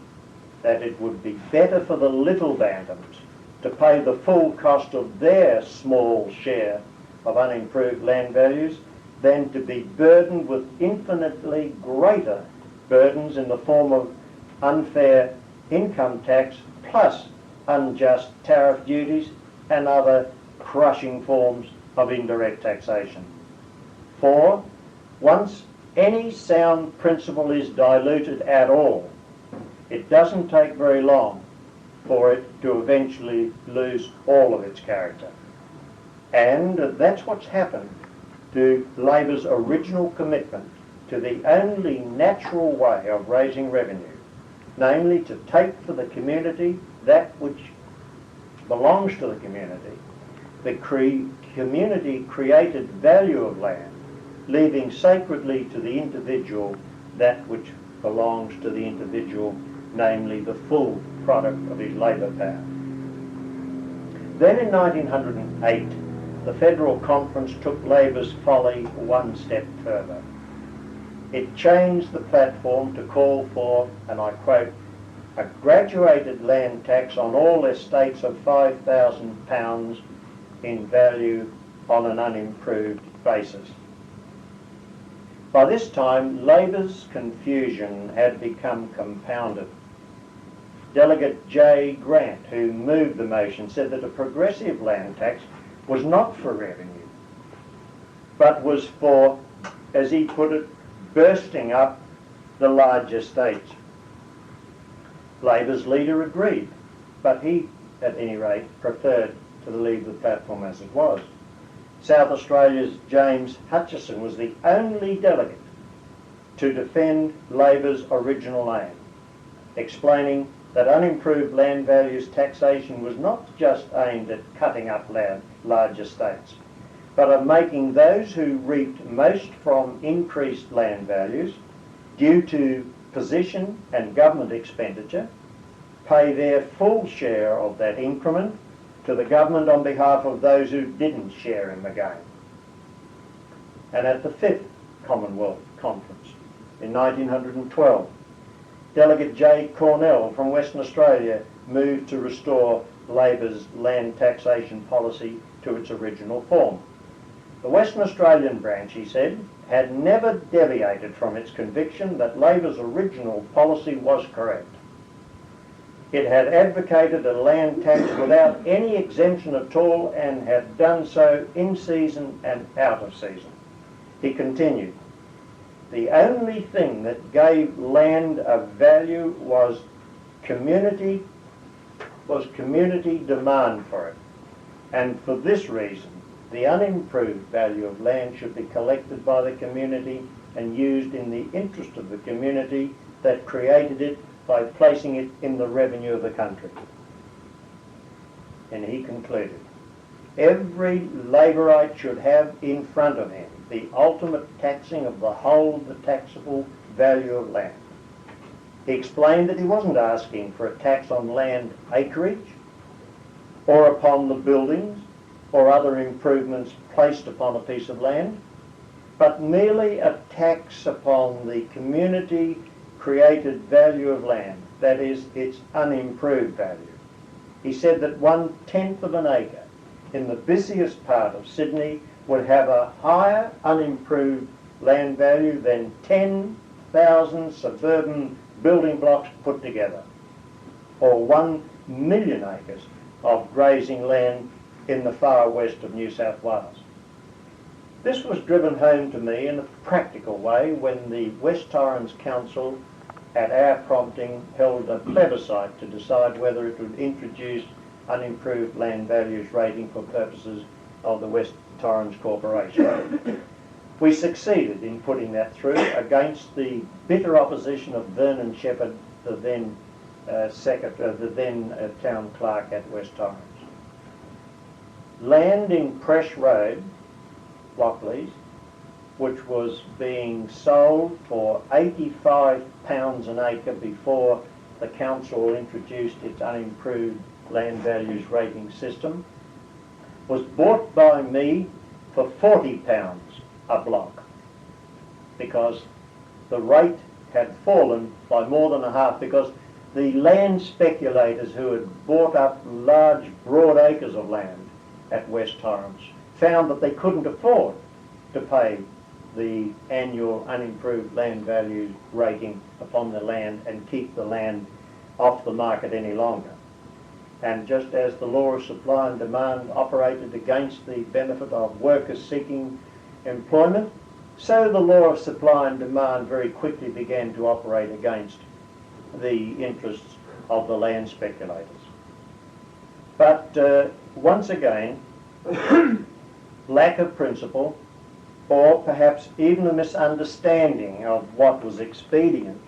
that it would be better for the little bantams to pay the full cost of their small share of unimproved land values than to be burdened with infinitely greater burdens in the form of unfair income tax plus unjust tariff duties and other crushing forms of indirect taxation. For once any sound principle is diluted at all, it doesn't take very long for it to eventually lose all of its character. And that's what's happened to Labor's original commitment to the only natural way of raising revenue, namely to take for the community that which belongs to the community, the community created value of land, leaving sacredly to the individual that which belongs to the individual, namely the full product of his labour power. Then in 1908, the Federal Conference took Labor's folly one step further. It changed the platform to call for, and I quote, a graduated land tax on all estates of £5,000 in value on an unimproved basis. By this time, Labor's confusion had become compounded. Delegate J. Grant, who moved the motion, said that a progressive land tax was not for revenue, but was for, as he put it, bursting up the large estates. Labor's leader agreed, but he, at any rate, preferred to leave the platform as it was. South Australia's James Hutchison was the only delegate to defend Labor's original aim, explaining that unimproved land values taxation was not just aimed at cutting up large estates, but of making those who reaped most from increased land values due to position and government expenditure pay their full share of that increment to the government on behalf of those who didn't share in the gain. And at the 5th Commonwealth Conference in 1912, Delegate J. Cornell from Western Australia moved to restore Labor's land taxation policy to its original form. The Western Australian branch, he said, had never deviated from its conviction that Labor's original policy was correct. It had advocated a land tax without any exemption at all and had done so in season and out of season. He continued, the only thing that gave land a value was community demand for it. And for this reason, the unimproved value of land should be collected by the community and used in the interest of the community that created it by placing it in the revenue of the country. And he concluded, every labourite should have in front of him the ultimate taxing of the whole of the taxable value of land. He explained that he wasn't asking for a tax on land acreage or upon the buildings or other improvements placed upon a piece of land, but merely a tax upon the community created value of land, that is, its unimproved value. He said that 1/10 of an acre in the busiest part of Sydney would have a higher unimproved land value than 10,000 suburban building blocks put together, or 1 million acres of grazing land in the far west of New South Wales. This was driven home to me in a practical way when the West Torrens Council, at our prompting, held a plebiscite to decide whether it would introduce unimproved land values rating for purposes of the West Torrens Corporation. We succeeded in putting that through against the bitter opposition of Vernon Shepherd, the then town clerk at West Torrens. Land in Presh Road, Lockleys, which was being sold for £85 an acre before the council introduced its unimproved land values rating system, was bought by me for £40 a block because the rate had fallen by more than a half, because the land speculators who had bought up large broad acres of land at West Torrens found that they couldn't afford to pay the annual unimproved land value rating upon the land and keep the land off the market any longer. And just as the law of supply and demand operated against the benefit of workers seeking employment, so the law of supply and demand very quickly began to operate against the interests of the land speculators. But once again, lack of principle, or perhaps even a misunderstanding of what was expedient,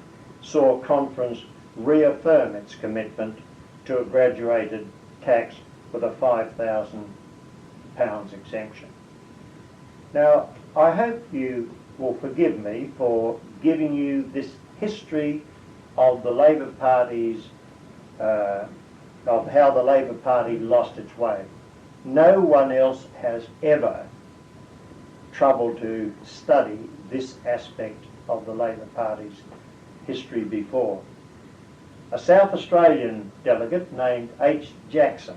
saw Conference reaffirm its commitment to a graduated tax with a £5,000 exemption. Now, I hope you will forgive me for giving you this history of the Labor Party's, of how the Labor Party lost its way. No one else has ever troubled to study this aspect of the Labor Party's history before. A South Australian delegate named H. Jackson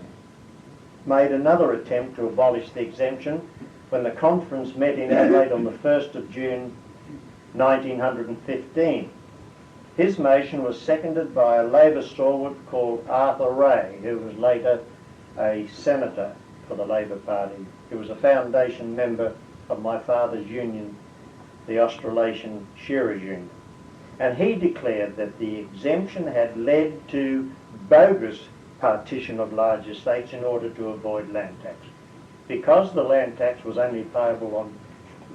made another attempt to abolish the exemption when the conference met in Adelaide on the 1st of June 1915. His motion was seconded by a Labor stalwart called Arthur Ray, who was later a senator for the Labor Party. He was a foundation member of my father's union, the Australasian Shearers Union. And he declared that the exemption had led to bogus partition of large estates in order to avoid land tax. Because the land tax was only payable on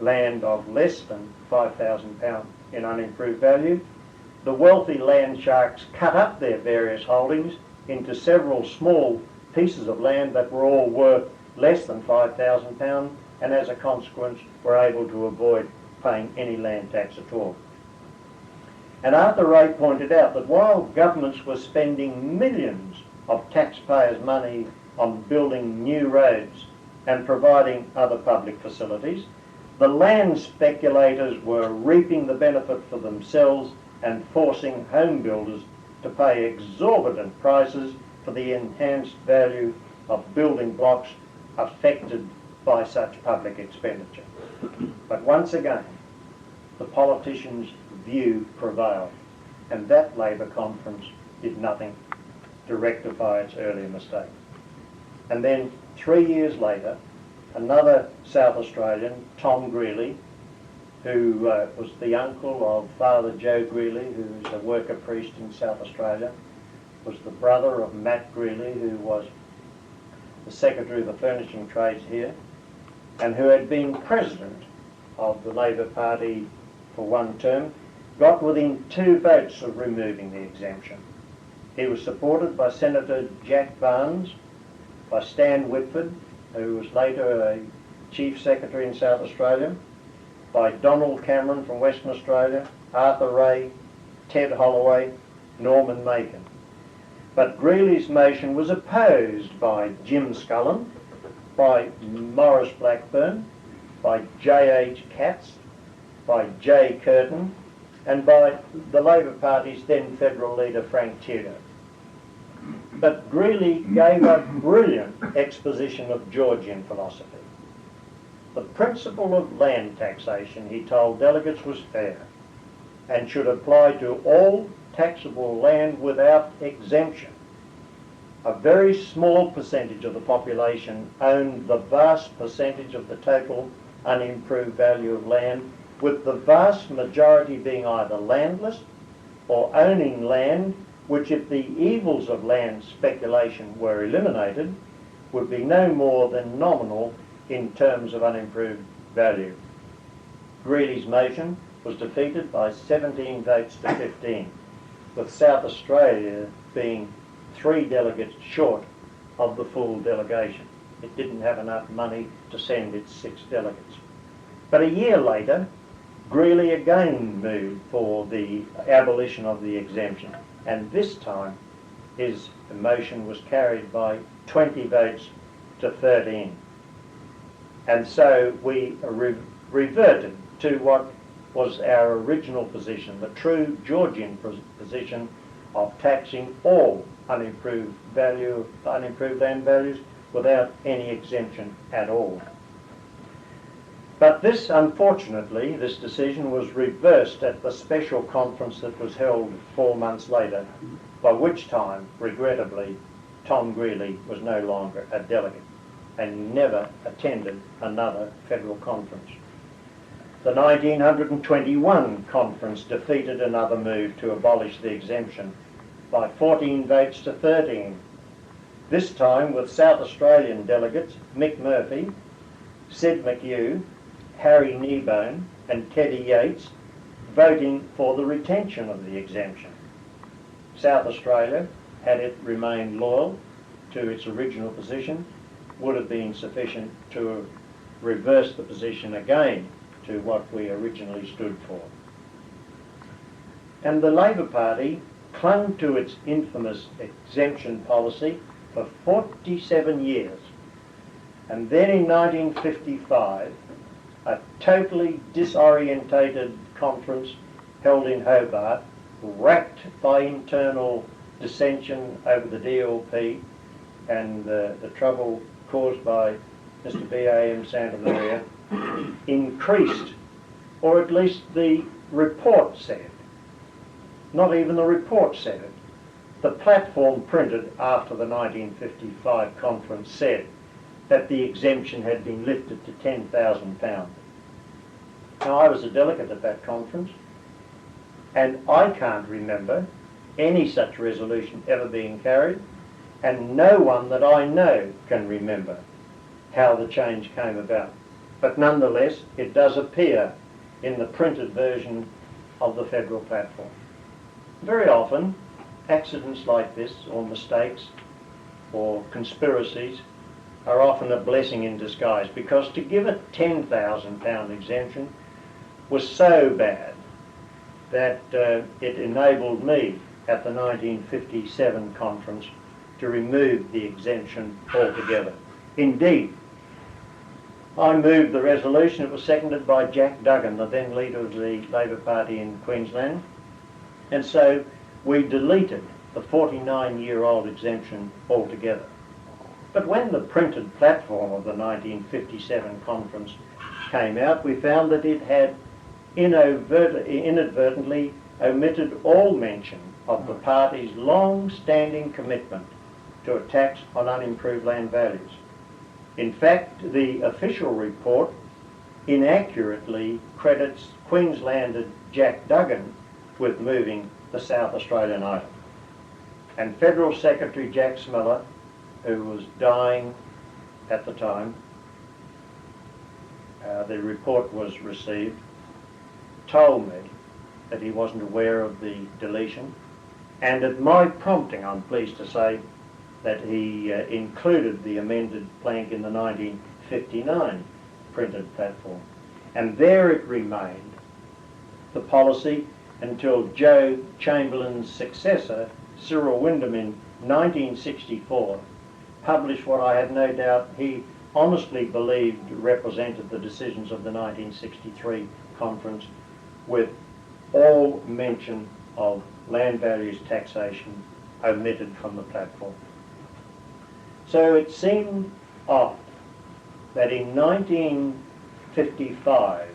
land of less than £5,000 in unimproved value, the wealthy land sharks cut up their various holdings into several small pieces of land that were all worth less than £5,000, and as a consequence were able to avoid paying any land tax at all. And Arthur Ray pointed out that while governments were spending millions of taxpayers' money on building new roads and providing other public facilities, the land speculators were reaping the benefit for themselves and forcing home builders to pay exorbitant prices for the enhanced value of building blocks affected by such public expenditure. But once again, the politicians' view prevailed, and that Labor conference did nothing to rectify its earlier mistake. And then 3 years later, another South Australian, Tom Greeley, who was the uncle of Father Joe Greeley, who is a worker priest in South Australia, was the brother of Matt Greeley, who was the Secretary of the Furnishing Trades here, and who had been president of the Labor Party for one term, got within 2 votes of removing the exemption. He was supported by Senator Jack Barnes, by Stan Whitford, who was later a Chief Secretary in South Australia, by Donald Cameron from Western Australia, Arthur Ray, Ted Holloway, Norman Macon. But Greeley's motion was opposed by Jim Scullin, by Morris Blackburn, by J.H. Katz, by J. Curtin, and by the Labor Party's then federal leader Frank Tudor. But Greeley gave a brilliant exposition of Georgian philosophy. The principle of land taxation, he told delegates, was fair and should apply to all taxable land without exemption. A very small percentage of the population owned the vast percentage of the total unimproved value of land, with the vast majority being either landless or owning land which, if the evils of land speculation were eliminated, would be no more than nominal in terms of unimproved value. Greeley's motion was defeated by 17 votes to 15, with South Australia being 3 delegates short of the full delegation. It didn't have enough money to send its 6 delegates. But a year later, Greeley again moved for the abolition of the exemption, and this time his motion was carried by 20 votes to 13. And so we reverted to what was our original position, the true Georgian position of taxing all unimproved land values without any exemption at all. But this, unfortunately, this decision was reversed at the special conference that was held 4 months later, by which time, regrettably, Tom Greeley was no longer a delegate and never attended another federal conference. The 1921 conference defeated another move to abolish the exemption by 14 votes to 13, this time with South Australian delegates Mick Murphy, Sid McHugh, Harry Kneebone and Teddy Yates voting for the retention of the exemption. South Australia, had it remained loyal to its original position, would have been sufficient to reverse the position again to what we originally stood for. And the Labor Party clung to its infamous exemption policy for 47 years. And then in 1955, a totally disorientated conference held in Hobart, racked by internal dissension over the DLP and the trouble caused by Mr. B.A.M. Santamaria, increased, or at least the report said, not even the report said it. The platform printed after the 1955 conference said that the exemption had been lifted to £10,000. Now, I was a delegate at that conference, and I can't remember any such resolution ever being carried, and no one that I know can remember how the change came about. But nonetheless, it does appear in the printed version of the federal platform. Very often, accidents like this, or mistakes, or conspiracies, are often a blessing in disguise, because to give a £10,000 exemption was so bad that it enabled me at the 1957 conference to remove the exemption altogether. Indeed, I moved the resolution. It was seconded by Jack Duggan, the then leader of the Labor Party in Queensland, and so we deleted the 49-year-old exemption altogether. But when the printed platform of the 1957 conference came out, we found that it had inadvertently omitted all mention of the party's long-standing commitment to a tax on unimproved land values. In fact, the official report inaccurately credits Queenslander Jack Duggan with moving the South Australian item. And Federal Secretary Jack Smiller, who was dying at the time the report was received, told me that he wasn't aware of the deletion, and at my prompting, I'm pleased to say, that he included the amended plank in the 1959 printed platform. And there it remained, the policy, until Joe Chamberlain's successor, Cyril Wyndham, in 1964, published what I have no doubt he honestly believed represented the decisions of the 1963 conference, with all mention of land values taxation omitted from the platform. So it seemed odd that in 1955,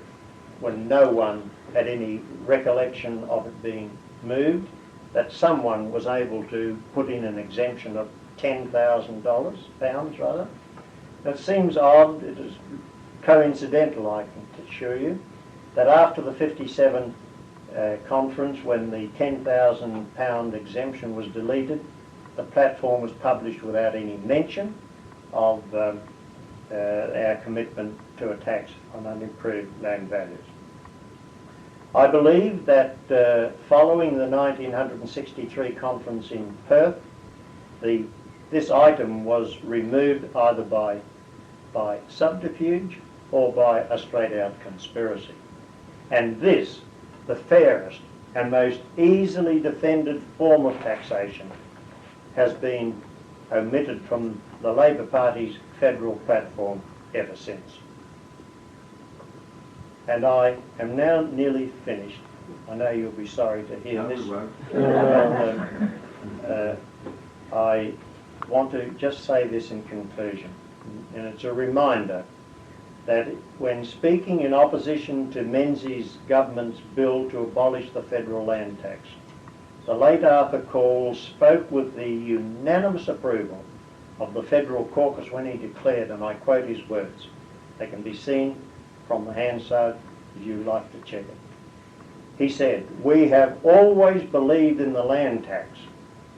when no one had any recollection of it being moved, that someone was able to put in an exemption of £10,000, pounds rather. It seems odd, it is coincidental, I can assure you, that after the 57 conference, when the £10,000 exemption was deleted, the platform was published without any mention of our commitment to a tax on unimproved land values. I believe that following the 1963 conference in Perth, this item was removed either by subterfuge or by a straight-out conspiracy. And this, the fairest and most easily defended form of taxation, has been omitted from the Labor Party's federal platform ever since. And I am now nearly finished. I know you'll be sorry to hear this. I want to just say this in conclusion, and it's a reminder that when speaking in opposition to Menzies' government's bill to abolish the federal land tax, the late Arthur Call spoke with the unanimous approval of the federal caucus when he declared, and I quote his words, they can be seen from the Hansard if you like to check it. He said, "We have always believed in the land tax,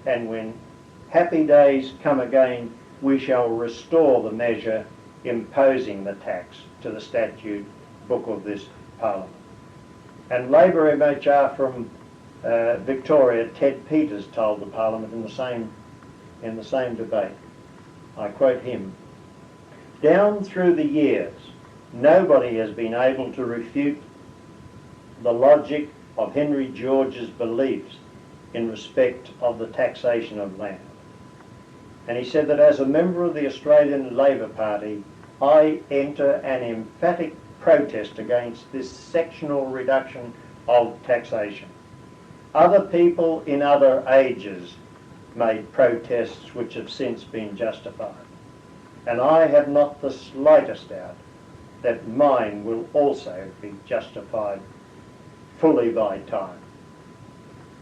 and when happy days come again, we shall restore the measure imposing the tax to the statute book of this Parliament." And Labor MHR from Victoria, Ted Peters, told the Parliament in the same debate. I quote him, "Down through the years, nobody has been able to refute the logic of Henry George's beliefs in respect of the taxation of land." And he said that as a member of the Australian Labor Party, I enter an emphatic protest against this sectional reduction of taxation. Other people in other ages made protests which have since been justified. And I have not the slightest doubt that mine will also be justified fully by time.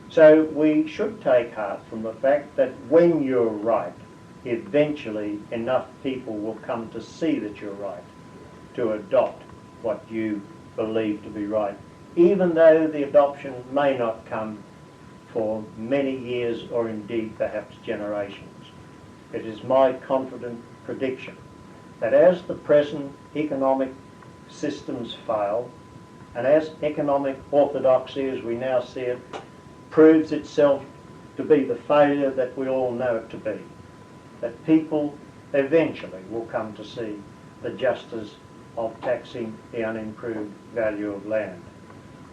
So we should take heart from the fact that when you're right, eventually enough people will come to see that you're right, to adopt what you believe to be right, even though the adoption may not come for many years or indeed perhaps generations. It is my confident prediction that as the present economic systems fail, and as economic orthodoxy as we now see it proves itself to be the failure that we all know it to be, that people eventually will come to see the justice of taxing the unimproved value of land.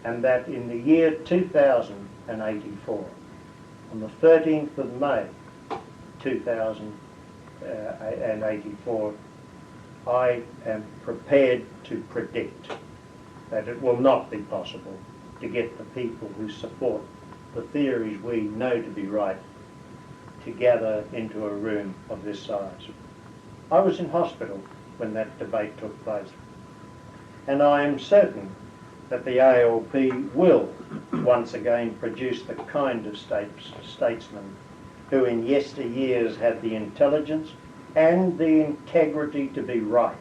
And that in the year 2084, on the 13th of May 2084, I am prepared to predict that it will not be possible to get the people who support the theories we know to be right to gather into a room of this size. I was in hospital when that debate took place, and I am certain that the ALP will once again produce the kind of statesmen who in yesteryears had the intelligence and the integrity to be right.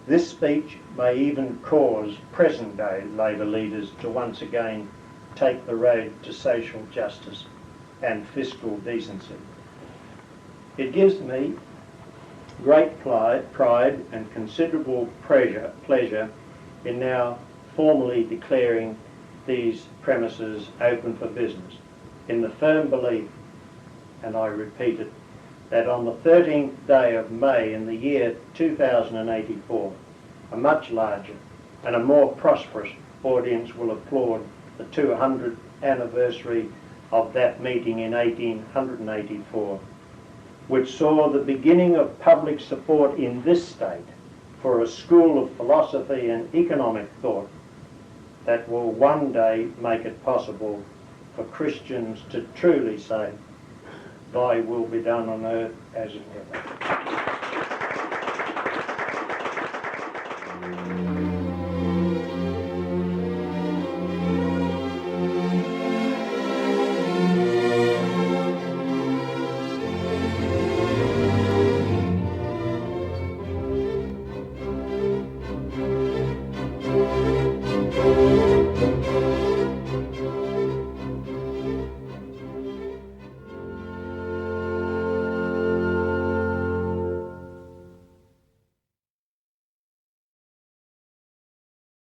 This speech may even cause present-day Labor leaders to once again take the road to social justice and fiscal decency. It gives me great pride and considerable pleasure in now formally declaring these premises open for business, in the firm belief, and I repeat it, that on the 13th day of May in the year 2084, a much larger and a more prosperous audience will applaud the 200th anniversary of that meeting in 1884, which saw the beginning of public support in this state for a school of philosophy and economic thought that will one day make it possible for Christians to truly say, "Thy will be done on earth as in heaven."